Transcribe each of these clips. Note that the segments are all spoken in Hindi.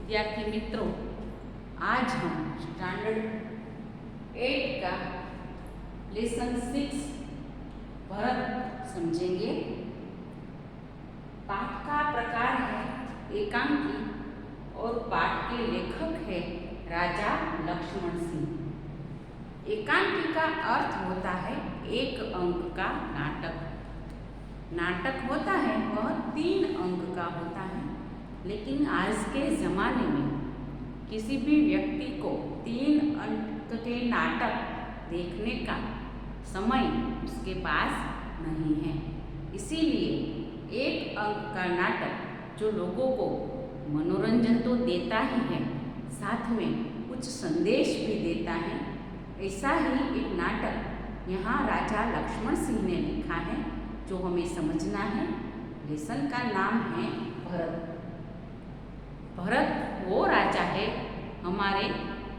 विद्यार्थी मित्रों, आज हम स्टैंडर्ड 8 का लेसन 6 भरत समझेंगे। पाठ का प्रकार है एकांकी और पाठ के लेखक है राजा लक्ष्मण सिंह। एकांकी का अर्थ होता है एक अंक का नाटक। नाटक होता है वह 3 अंक का होता है, लेकिन आज के ज़माने में किसी भी व्यक्ति को 3 अंक के नाटक देखने का समय उसके पास नहीं है। इसीलिए 1 अंक का नाटक जो लोगों को मनोरंजन तो देता ही है, साथ में कुछ संदेश भी देता है, ऐसा ही एक नाटक यहाँ राजा लक्ष्मण सिंह ने लिखा है जो हमें समझना है। लेसन का नाम है भरत। भरत वो राजा है हमारे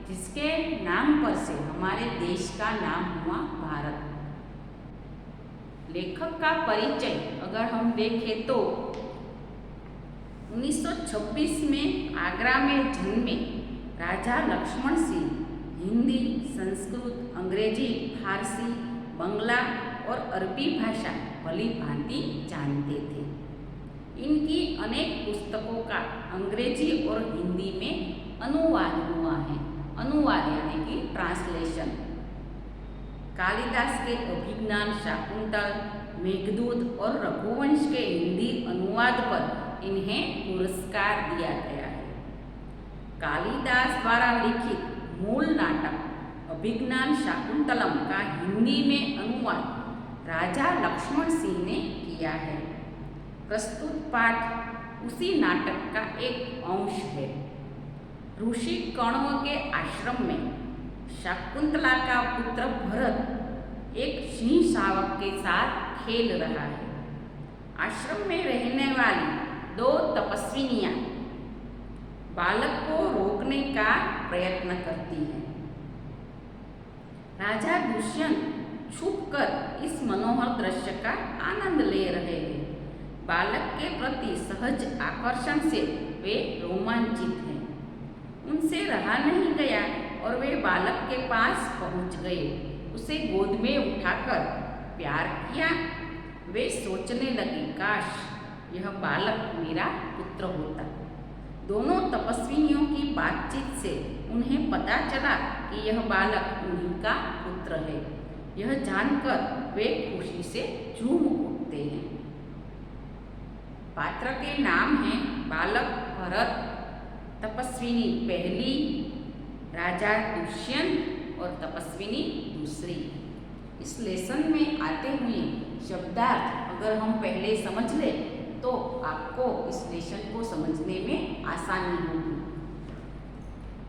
जिसके नाम पर से हमारे देश का नाम हुआ भारत। लेखक का परिचय अगर हम देखें तो 1926 में आगरा में जन्मे राजा लक्ष्मण सिंह हिंदी, संस्कृत, अंग्रेजी, फारसी, बंगला और अरबी भाषा भली भांति जानते थे। इनकी अनेक पुस्तकों का अंग्रेजी और हिंदी में अनुवाद हुआ है। अनुवाद यानी कि ट्रांसलेशन। कालिदास के अभिज्ञान, शाकुंतल, मेघदूत और रघुवंश के हिंदी अनुवाद पर इन्हें पुरस्कार दिया गया है। कालिदास द्वारा लिखित मूल नाटक अभिज्ञान शाकुंतलम का हिंदी में अनुवाद राजा लक्ष्मण सिंह ने किया है। प्रस्तुत पाठ उसी नाटक का एक अंश है। ऋषि कण्व के आश्रम में शाकुंतला का पुत्र भरत एक सिंह शावक के साथ खेल रहा है। आश्रम में रहने वाली 2 तपस्विनियां बालक को रोकने का प्रयत्न करती हैं। राजा दुष्यंत छुपकर इस मनोहर दृश्य का आनंद ले रहे हैं। बालक के प्रति सहज आकर्षण से वे रोमांचित हैं। उनसे रहा नहीं गया और वे बालक के पास पहुंच गए। उसे गोद में उठाकर प्यार किया। वे सोचने लगे, काश यह बालक मेरा पुत्र होता। दोनों तपस्विनियों की बातचीत से उन्हें पता चला कि यह बालक उन्हीं का पुत्र है। यह जानकर वे खुशी से झूम उठते हैं। पात्र के नाम हैं बालक भरत, तपस्विनी पहली, राजा दुष्यंत और तपस्विनी दूसरी। इस लेसन में आते हुए शब्दार्थ अगर हम पहले समझ ले तो आपको इस लेसन को समझने में आसानी होगी।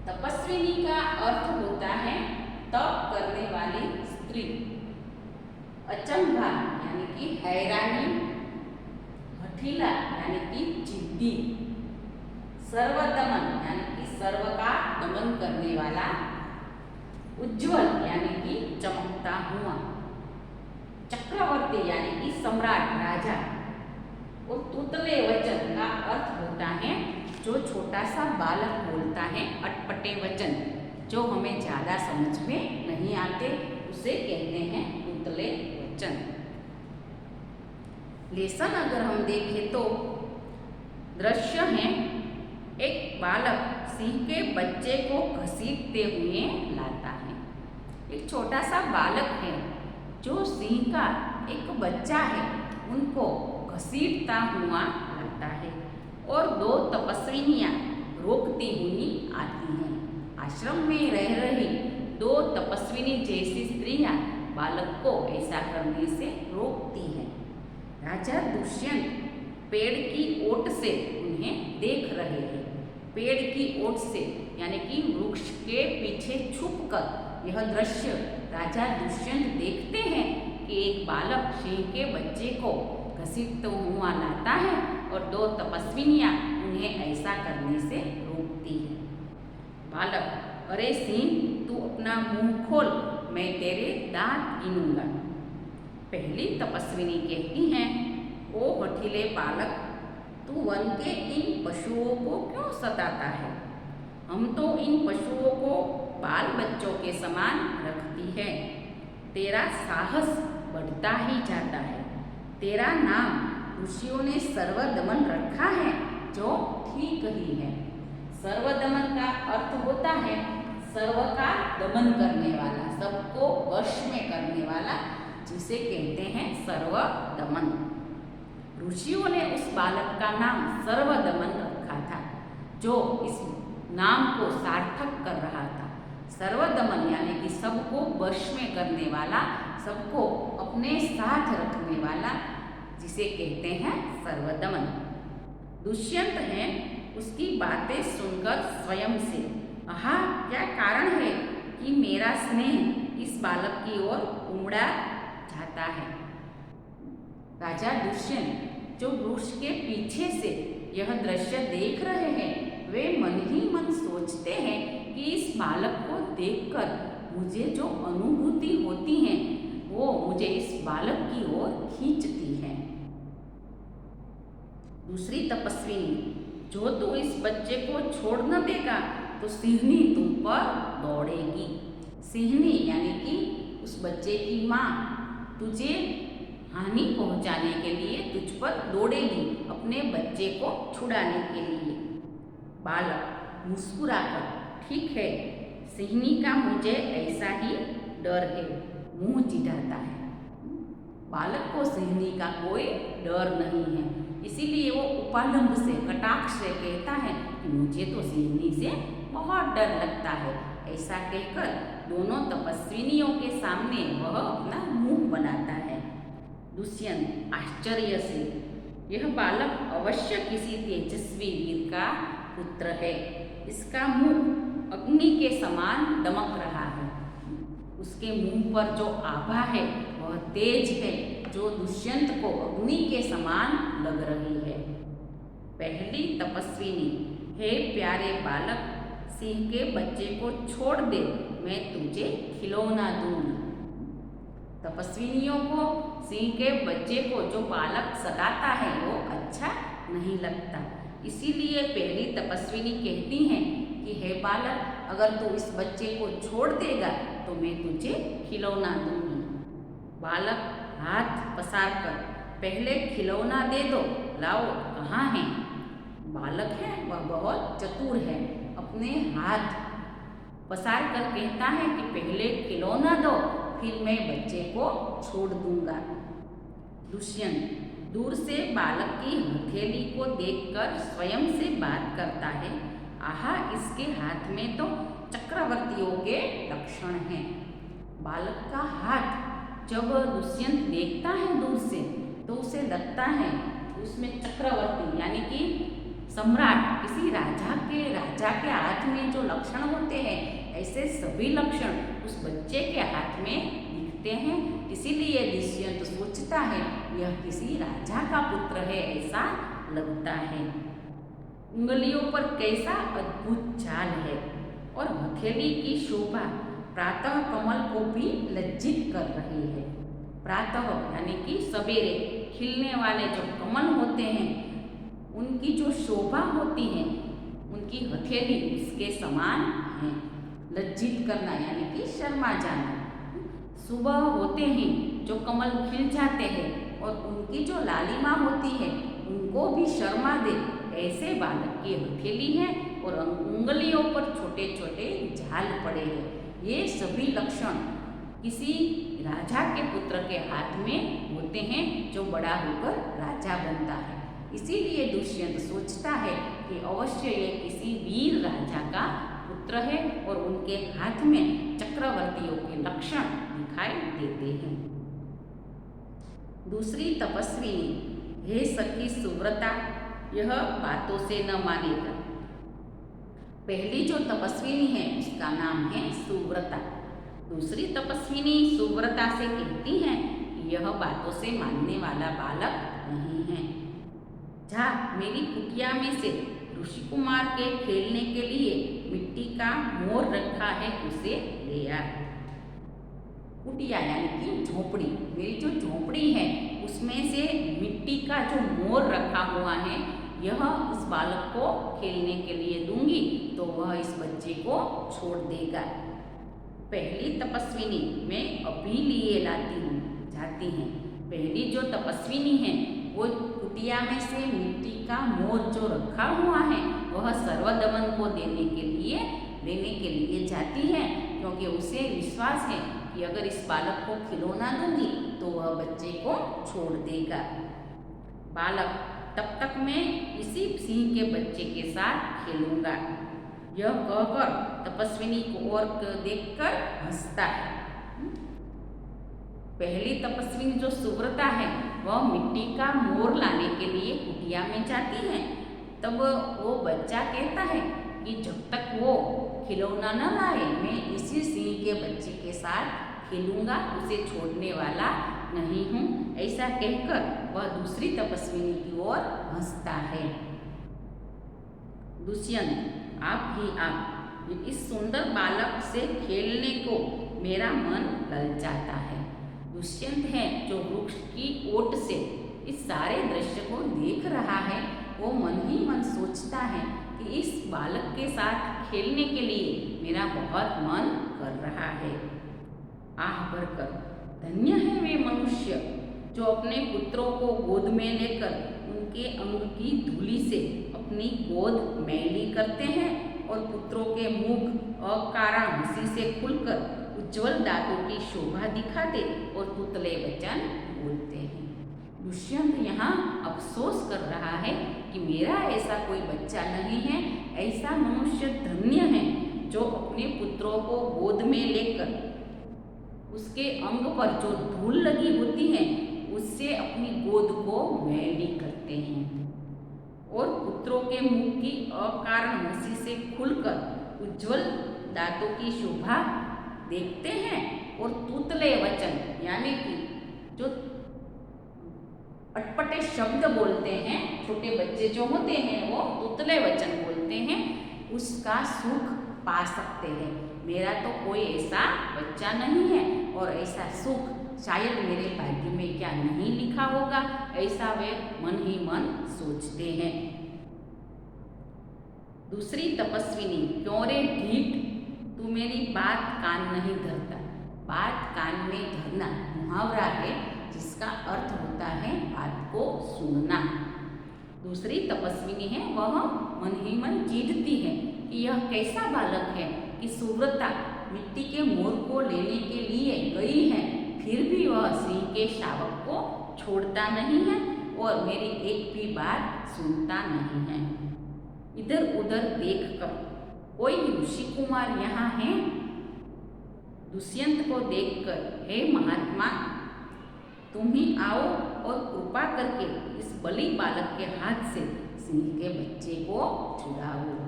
तपस्विनी का अर्थ होता है तप करने वाली स्त्री। अचंभा यानी कि हैरानी, हठीला यानी कि जिद्दी, सर्वदमन यानी कि सर्व का दमन करने वाला, उज्ज्वल यानी कि चमकता हुआ, चक्रवर्ती यानी कि सम्राट राजा, और तुतले वचन का अर्थ होता है जो छोटा सा बालक बोलता है, अटपटे वचन जो हमें ज़्यादा समझ में नहीं आते, उसे कहते हैं तुतले वचन। लेसन अगर हम देखें तो दृश्य है एक बालक सिंह के बच्चे को घसीटते हुए लाता है। एक छोटा सा बालक है जो सिंह का एक बच्चा है, उनको घसीटता हुआ लाता है और 2 तपस्विनियां रोकती हुई आती हैं। आश्रम में रह रही 2 तपस्विनी जैसी स्त्रियां बालक को ऐसा करने से रोकती हैं। राजा दुष्यंत पेड़ की ओट से उन्हें देख रहे हैं। पेड़ की ओट से यानी कि वृक्ष के पीछे छुपकर यह दृश्य राजा दुष्यंत देखते हैं कि एक बालक सिंह के बच्चे को घसीटता हुआ लाता है और 2 तपस्विनियां उन्हें ऐसा करने से रोकती है। बालक, अरे सिंह, तू अपना मुंह खोल, मैं तेरे दांत गिनूंगा। पहली तपस्विनी कहती हैं, ओ हठीले बालक, तू वन के इन पशुओं को क्यों सताता है? हम तो इन पशुओं को बाल बच्चों के समान रखती है। तेरा साहस बढ़ता ही जाता है। तेरा नाम ऋषियों ने सर्वदमन रखा है, जो ठीक ही है। सर्वदमन का अर्थ होता है सर्व का दमन करने वाला, सबको वश में करने वाला, जिसे कहते हैं सर्वदमन। ऋषियों ने उस बालक का नाम सर्वदमन रखा था, जो इस नाम को सार्थक कर रहा था। सर्वदमन यानी कि सबको वश में करने वाला, सबको अपने साथ रखने वाला, जिसे कहते हैं सर्वदमन। दुष्यंत है उसकी बातें सुनकर स्वयं से, आहा क्या कारण है कि मेरा स्नेह इस बालक की ओर उमड़ा जाता है। राजा दुष्यंत जो वृक्ष के पीछे से यह दृश्य देख रहे हैं, वे मन ही मन सोचते हैं कि इस बालक को देखकर मुझे जो अनुभूति होती है वो मुझे इस बालक की ओर खींचती है। दूसरी तपस्विनी, जो तू इस बच्चे को छोड़ न देगा तो सिंहनी तुम पर दौड़ेगी। सिंहनी यानी कि उस बच्चे की माँ तुझे हानि पहुंचाने के लिए तुझ पर दौड़ेगी, अपने बच्चे को छुड़ाने के लिए। बालक मुस्कुराकर, ठीक है, सिंहनी का मुझे ऐसा ही डर है, मुंह चिढ़ाता है। बालक को सिंहनी का कोई डर नहीं है, इसीलिए वो उपालंब से, कटाक्ष से कहता है कि मुझे तो सिंहनी से बहुत डर लगता है। ऐसा कहकर दोनों तपस्विनियों के सामने वह अपना मुंह बनाता है। दुष्यंत आश्चर्य से, यह बालक अवश्य किसी तेजस्वी वीर का पुत्र है। इसका मुंह अग्नि के समान दमक रहा है। उसके मुंह पर जो आभा है वह तेज है, जो दुष्यंत को अग्नि के समान लग रही है। पहली तपस्विनी, हे प्यारे बालक, सिंह के बच्चे को छोड़ दे, मैं तुझे खिलौना दूंगी। तपस्विनियों को सिंह के बच्चे को जो बालक सताता है वो अच्छा नहीं लगता, इसीलिए पहली तपस्विनी कहती हैं कि हे बालक, अगर तू इस बच्चे को छोड़ देगा तो मैं तुझे खिलौना दूंगी। बालक हाथ पसार कर, पहले खिलौना दे दो, लाओ कहाँ है। बालक है वह बहुत चतुर है, अपने हाथ पसार कर कहता है कि पहले खिलौना दो, फिर मैं बच्चे को छोड़ दूंगा। दुष्यंत दूर से बालक की हथेली को देखकर स्वयं से बात करता है, आहा इसके हाथ में तो चक्रवर्तियों के लक्षण हैं। बालक का हाथ जब दुष्यंत देखता है दूर से तो उसे लगता है उसमें चक्रवर्ती यानी कि सम्राट, किसी राजा के हाथ में जो लक्षण होते हैं, ऐसे सभी लक्षण उस बच्चे के हाथ में दिखते हैं। इसीलिए दुष्यंत सोचता है यह किसी राजा का पुत्र है, ऐसा लगता है। उंगलियों पर कैसा अद्भुत चाल है और हथेली की शोभा प्रातः कमल को भी लज्जित कर रही है। प्रातः यानी कि सवेरे खिलने वाले जो कमल होते हैं, उनकी जो शोभा होती है, उनकी हथेली उसके समान है। लज्जित करना यानी कि शर्मा जाना। सुबह होते ही जो कमल खिल जाते हैं और उनकी जो लालिमा होती है उनको भी शर्मा दे, ऐसे बालक की हथेली है और उंगलियों पर छोटे छोटे झाल पड़े हैं। ये सभी लक्षण किसी राजा के पुत्र के हाथ में होते हैं, जो बड़ा होकर राजा बनता है। इसीलिए दुष्यंत सोचता है कि अवश्य ये किसी वीर राजा का पुत्र है और उनके हाथ में चक्रवर्तियों के लक्षण दिखाई देते हैं। दूसरी तपस्विनी, हे सखी सुव्रता, यह बातों से न मानेगा। पहली जो तपस्विनी है उसका नाम है सुव्रता। दूसरी तपस्विनी सुव्रता से कहती हैं कि यह बातों से मानने वाला बालक नहीं है। जा मेरी कुटिया में से ऋषि कुमार के खेलने के लिए मिट्टी का मोर रखा है, उसे ले आ। कुटिया यानी कि झोपड़ी, मेरी जो झोपड़ी है उसमें से मिट्टी का जो मोर रखा हुआ है यह इस बालक को खेलने के लिए दूंगी तो वह इस बच्चे को छोड़ देगा। पहली तपस्विनी मैं अभी लिए लाती हूँ जाती हैं। पहली जो तपस्विनी है वो कुटिया में से मिट्टी का मोर जो रखा हुआ है वह सर्वदमन को देने के लिए जाती है, क्योंकि उसे विश्वास है कि अगर इस बालक को खिलौना दूंगी तो वह बच्चे को छोड़ देगा। बालक तब तक मैं इसी सिंह के बच्चे के साथ खेलूंगा, यह कहकर तपस्विनी को और देखकर हंसता है। पहली तपस्विनी जो सुव्रता है वह मिट्टी का मोर लाने के लिए कुटिया में जाती है। तब वो बच्चा कहता है कि जब तक वो खिलौना न लाए मैं इसी सिंह के बच्चे के साथ खेलूंगा, उसे छोड़ने वाला नहीं हूँ। ऐसा कहकर वह दूसरी तपस्विनी की ओर हंसता है। दुष्यंत आप इस सुंदर बालक से खेलने को मेरा मन ललचाता है। दुष्यंत है जो वृक्ष की ओट से इस सारे दृश्य को देख रहा है, वो मन ही मन सोचता है कि इस बालक के साथ खेलने के लिए मेरा बहुत मन कर रहा है। आह भरकर धन्य है वे मनुष्य जो अपने पुत्रों को गोद में लेकर उनके अंग की धूलि से अपनी गोद मैली करते हैं और पुत्रों के मुख अकारण हंसी से खुलकर उज्ज्वल दांतों की शोभा दिखाते और तुतले वचन बोलते हैं। दुष्यंत यहाँ अफसोस कर रहा है कि मेरा ऐसा कोई बच्चा नहीं है। ऐसा मनुष्य धन्य है जो अपने पुत्रों को गोद में लेकर उसके अंग पर जो धूल लगी होती है उससे अपनी गोद को मैली करते हैं और पुत्रों के मुख की अकारण हंसी से खुलकर उज्ज्वल दांतों की शोभा देखते हैं और तुतले वचन यानी कि जो अटपटे शब्द बोलते हैं, छोटे बच्चे जो होते हैं वो तुतले वचन बोलते हैं, उसका सुख पा सकते हैं। मेरा तो कोई ऐसा बच्चा नहीं है और ऐसा सुख शायद मेरे भाग्य में क्या नहीं लिखा होगा, ऐसा वे मन ही मन सोचते हैं। दूसरी तपस्विनी, क्यों रे ढीठ, तू मेरी बात कान नहीं धरता। बात कान में धरना मुहावरा है जिसका अर्थ होता है बात को सुनना। दूसरी तपस्विनी है वह मन ही मन चीढ़ती है कि यह कैसा बालक है कि सुव्रता मिट्टी के मोर को लेने के लिए गई है, फिर भी वह सिंह के शावक को छोड़ता नहीं है और मेरी एक भी बात सुनता नहीं है। इधर उधर देखकर कोई ऋषि कुमार यहाँ है? दुष्यंत को देखकर, हे महात्मा, तुम ही आओ और कृपा करके इस बलि बालक के हाथ से सिंह के बच्चे को छुड़ाओ।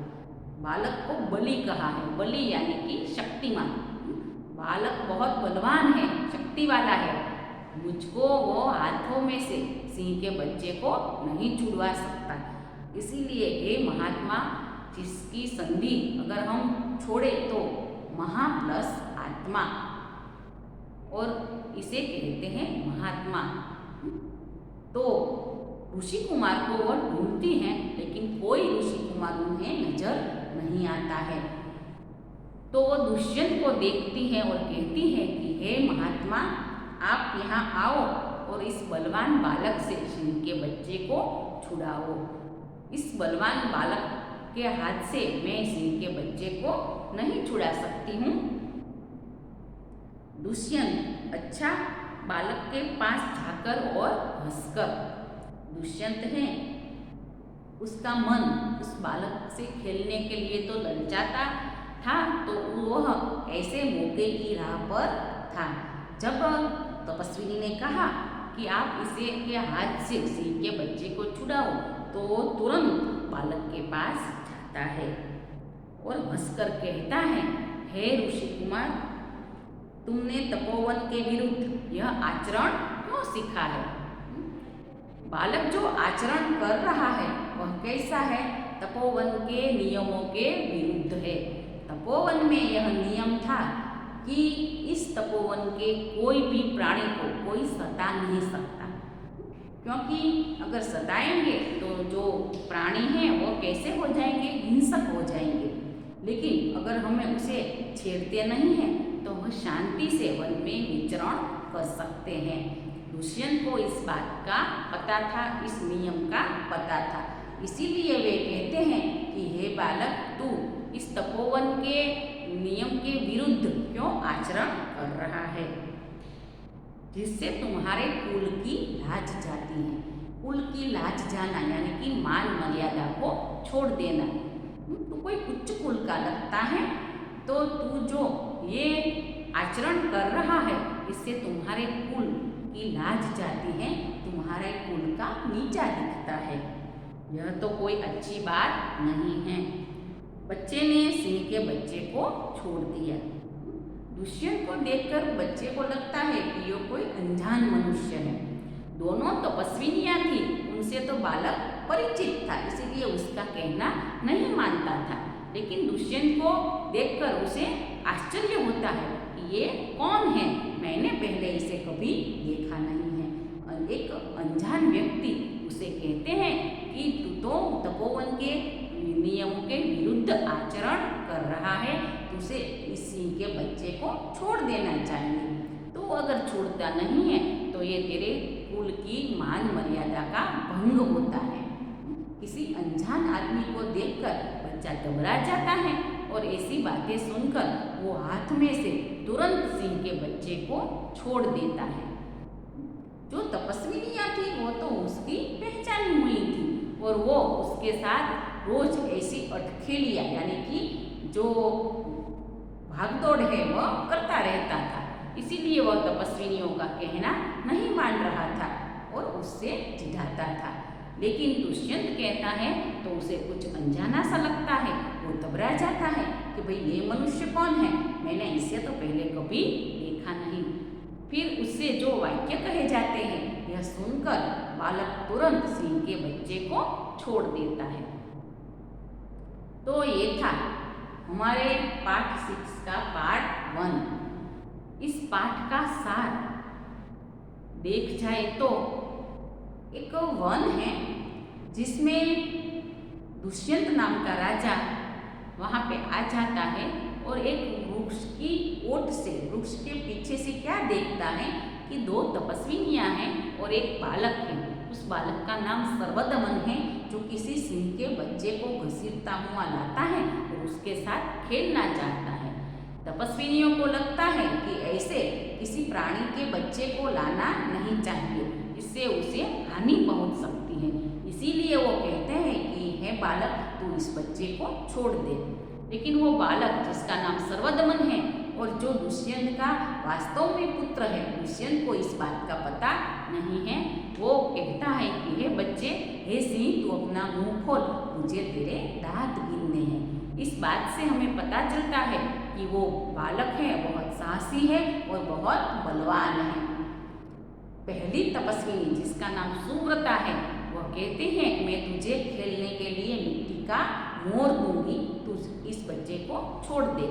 बालक को बलि कहा है, बलि यानी कि शक्तिमान। बालक बहुत बलवान है, शक्ति वाला है, मुझको वो हाथों में से सिंह के बच्चे को नहीं छुड़वा सकता। इसीलिए हे महात्मा, जिसकी संधि अगर हम छोड़े तो महा प्लस आत्मा, और इसे कहते हैं महात्मा। तो ऋषि कुमार को वह ढूंढती हैं लेकिन कोई ऋषि कुमार उन्हें नजर नहीं आता है। तो वो दुष्यंत को देखती है और कहती है कि हे महात्मा, आप यहाँ आओ और इस बलवान बालक से सिंह के बच्चे को छुड़ाओ। इस बलवान बालक के हाथ से मैं सिंह के बच्चे को नहीं छुड़ा सकती हूँ। दुष्यंत अच्छा बालक के पास जाकर और हंसकर, दुष्यंत है उसका मन उस बालक से खेलने के लिए तो ललचाता था, तो वह ऐसे मौके की राह पर था। जब तपस्विनी ने कहा कि आप इसे के हाथ से सिंह के बच्चे को छुड़ाओ, तो वो तुरंत बालक के पास जाता है और हंसकर कहता है, हे ऋषि कुमार, तुमने तपोवन के विरुद्ध यह आचरण क्यों सीखा है? बालक जो आचरण कर रहा है वह कैसा है? तपोवन के नियमों के विरुद्ध है। तपोवन में यह नियम था कि इस तपोवन के कोई भी प्राणी को कोई सता नहीं सकता। क्योंकि अगर सताएंगे तो जो प्राणी हैं वो कैसे हो जाएंगे, हिंसक हो जाएंगे। लेकिन अगर हमें उसे छेड़ते नहीं हैं तो वह शांति से वन में विचरण कर सकते हैं। दुष्यंत को इस बात का पता था, इस नियम का पता था, इसीलिए वे कहते हैं कि हे बालक, तू इस तपोवन के नियम के विरुद्ध क्यों आचरण कर रहा है, जिससे तुम्हारे कुल की लाज जाती है। कुल की लाज जाना यानी कि मान मर्यादा को छोड़ देना। तो कोई उच्च कुल का लगता है तो तू जो ये आचरण कर रहा है इससे तुम्हारे कुल की लाज जाती है, तुम्हारे कुल का नीचा दिखता है। यह तो कोई अच्छी बात नहीं है। बच्चे ने सिंह के बच्चे को छोड़ दिया। दुष्यंत को देखकर बच्चे को लगता है कि यह कोई अनजान मनुष्य है। दोनों तपस्विनियां थी, उनसे तो बालक परिचित था, इसीलिए उसका कहना नहीं मानता था। लेकिन दुष्यंत को देखकर उसे आश्चर्य होता है कि ये कौन है, मैंने पहले इसे कभी देखा नहीं है। और एक अनजान व्यक्ति उसे कहते हैं कि तू तो तपोवन के नियमों के विरुद्ध आचरण कर रहा है, तुझे इस सिंह के बच्चे को छोड़ देना चाहिए। तो अगर छोड़ता नहीं है तो ये तेरे कुल की मान मर्यादा का भंग होता है। किसी अनजान आदमी को देखकर बच्चा घबरा जाता है और ऐसी बातें सुनकर वो हाथ में से तुरंत सिंह के बच्चे को छोड़ देता है। जो तपस्विनियां थी वो तो उसकी पहचानी हुई थी और वो उसके साथ रोज ऐसी अटखेलियां यानी कि जो भागदौड़ है वह करता रहता था, इसीलिए वह तपस्विनियों का कहना नहीं मान रहा था और उससे चिढ़ाता था। लेकिन दुष्यंत कहता है तो उसे कुछ अनजाना सा लगता है, वो घबरा जाता है कि भाई ये मनुष्य कौन है, मैंने इसे तो पहले कभी देखा नहीं। फिर उससे जो वाक्य कहे जाते हैं यह सुनकर बालक तुरंत सिंह के बच्चे को छोड़ देता है। तो ये था हमारे पाठ 6 का पार्ट 1। इस पाठ का सार देख जाए तो एक वन है जिसमें दुष्यंत नाम का राजा वहाँ पे आ जाता है और एक वृक्ष की ओट से, वृक्ष के पीछे से क्या देखता है कि 2 तपस्विनियां हैं और एक बालक है। उस बालक का नाम सर्वदमन है जो किसी सिंह के बच्चे को घसीटता हुआ लाता है और उसके साथ खेलना चाहता है। तपस्विनियों को लगता है कि ऐसे किसी प्राणी के बच्चे को लाना नहीं चाहिए, इससे उसे हानि पहुंच सकती है। इसीलिए वो कहते हैं कि हे बालक, तू इस बच्चे को छोड़ दे। लेकिन वो बालक जिसका नाम सर्वदमन है और जो दुष्यंत का वास्तव में पुत्र है, दुष्यंत को इस बात का पता नहीं है। वो कहता है कि हे बच्चे, हे सिंह, तू अपना मुंह खोल, मुझे तेरे दांत गिनने हैं। इस बात से हमें पता चलता है कि वो बालक है बहुत साहसी है और बहुत बलवान है। पहली तपस्विनी जिसका नाम सुव्रता है वह कहते हैं मैं तुझे खेलने के लिए मिट्टी का मोर दूंगी, तू इस बच्चे को छोड़ दे।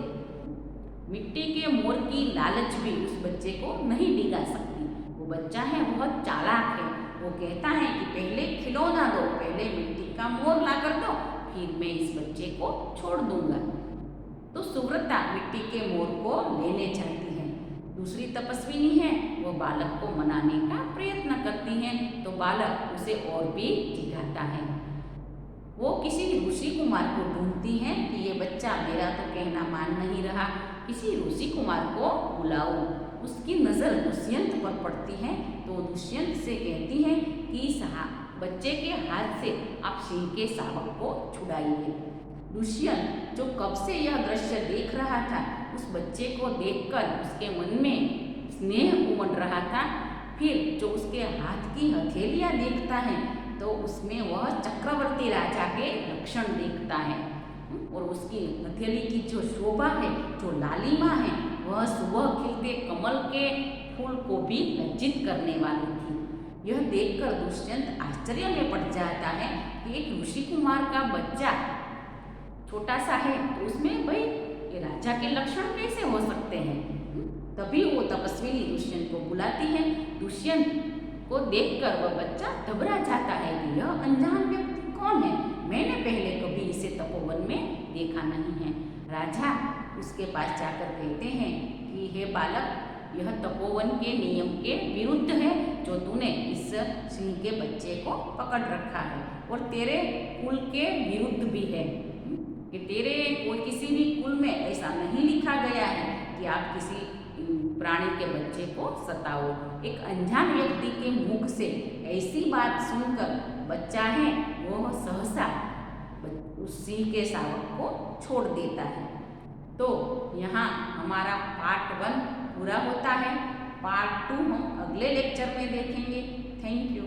मिट्टी के मोर की लालच भी उस बच्चे को नहीं डिगा सकती। वो बच्चा है बहुत चालाक है। वो कहता है कि पहले खिलौना दो, पहले मिट्टी का मोर ला कर दो, फिर मैं इस बच्चे को छोड़ दूंगा। तो सुव्रता मिट्टी के मोर को लेने जाती है। दूसरी तपस्विनी है वो बालक को मनाने का प्रयत्न करती है तो बालक उसे और भी चिढ़ाता है। वो किसी ऋषि कुमार को ढूंढती है कि ये बच्चा मेरा तो कहना मान नहीं रहा, किसी ऋषि कुमार को बुलाओ। उसकी नज़र दुष्यंत पर पड़ती है तो दुष्यंत से कहती है कि बच्चे के हाथ से आप सिंह के शावक को छुड़ाइए। दुष्यंत जो कब से यह दृश्य देख रहा था, उस बच्चे को देखकर उसके मन में स्नेह उमड़ रहा था। फिर जो उसके हाथ की हथेलियाँ देखता है तो उसमें वह चक्रवर्ती राजा के लक्षण देखता है और उसकी हथेली की जो शोभा है, जो लालिमा है, वह सुबह खिलते कमल के फूल को भी लज्जित करने वाली थी। यह देखकर दुष्यंत आश्चर्य में पड़ जाता है कि एक ऋषि कुमार का बच्चा छोटा सा है तो उसमें भाई ये राजा के लक्षण कैसे हो सकते हैं। तभी वो तपस्विनी दुष्यंत को बुलाती है। दुष्यंत को देखकर वह बच्चा घबरा जाता है कि यह अनजान व्यक्ति कौन है, मैंने पहले कभी इसे तपोवन में देखा नहीं है। राजा उसके पास जाकर कहते हैं कि हे बालक, यह तपोवन के नियम के विरुद्ध है जो तूने इस सिंह के बच्चे को पकड़ रखा है, और तेरे कुल के विरुद्ध भी है कि तेरे कोई किसी भी कुल में ऐसा नहीं लिखा गया है कि आप किसी प्राणी के बच्चे को सताओ। एक अनजान व्यक्ति के मुख से ऐसी बात सुनकर बच्चा है वह सहसा उस सिंह के शावक को छोड़ देता है। तो यहाँ हमारा पार्ट 1 पूरा होता है। पार्ट 2 हम अगले लेक्चर में देखेंगे। Thank you.